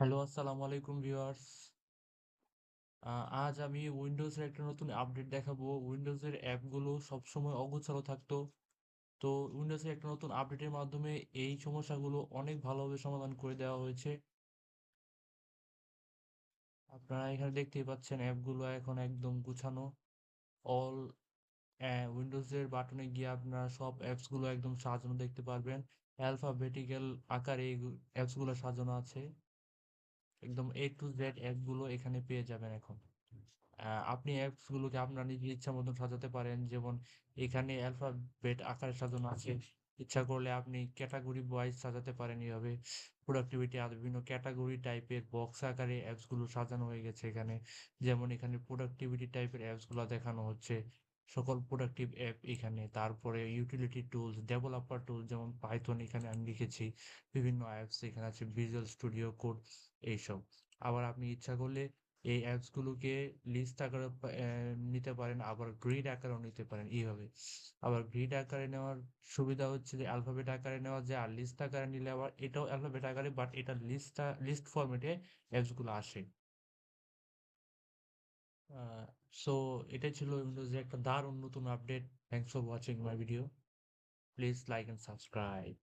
Hello, আসসালামু আলাইকুম viewers. আজ আমি উইন্ডোজের একটা নতুন আপডেট দেখাবো। উইন্ডোজের অ্যাপগুলো সবসময় অগোছালো থাকতো। তো উইন্ডোজের একটা নতুন আপডেটের মাধ্যমে এই সমস্যাগুলো অনেক ভালোভাবে সমাধান করে দেওয়া হয়েছে। আপনারা এখানে দেখতেই পাচ্ছেন অ্যাপগুলো এখন একদম গুছানো। অল উইন্ডোজের বাটনে গিয়ে আপনারা সব অ্যাপসগুলো একদম সাজানো দেখতে পারবেন। অ্যালফাবেটিক্যাল আকারে এই অ্যাপসগুলো সাজানো আছে। একদম এ টু জেড অ্যাপগুলো এখানে পেয়ে যাবেন এখন। আপনি অ্যাপসগুলোকে আপনার নিজের ইচ্ছা মতন সাজাতে পারেন। যেমন এখানে অ্যালফাবেট আকারে সাজানো আছে। ইচ্ছা করলে আপনি ক্যাটাগরি ওয়াইজ সাজাতে পারেন এভাবে। প্রোডাক্টিভিটি আর বিভিন্ন ক্যাটাগরি টাইপের বক্স আকারে অ্যাপসগুলো সাজানো হয়ে গেছে এখানে। যেমন এখানে প্রোডাক্টিভিটি টাইপের অ্যাপসগুলো দেখানো হচ্ছে। সকল প্রোডাক্টিভ অ্যাপ এখানে। তারপরে ইউটিলিটি টুলস, ডেভেলপার টুলস যেমন পাইথন এখানে আমি লিখেছি। বিভিন্ন অ্যাপস এখানে আছে, ভিজুয়াল স্টুডিও কোড এইসব। আবার আপনি ইচ্ছা করলে এই অ্যাপসগুলোকে লিস্ট আকারে নিতে পারেন, আবার গ্রিড আকারেও নিতে পারেন এইভাবে। আবার গ্রিড আকারে নেওয়ার সুবিধা হচ্ছে যে অ্যালফাবেট আকারে নেওয়া যায়, আর লিস্ট আকারে নিলে আবার এটাও অ্যালফাবেট আকারে, বাট এটা লিস্ট ফরম্যাটে অ্যাপসগুলো আসে। সো এটাই ছিল উইন্ডোজের একটা দারুণ নতুন update. Thanks for watching my video. Please like and subscribe.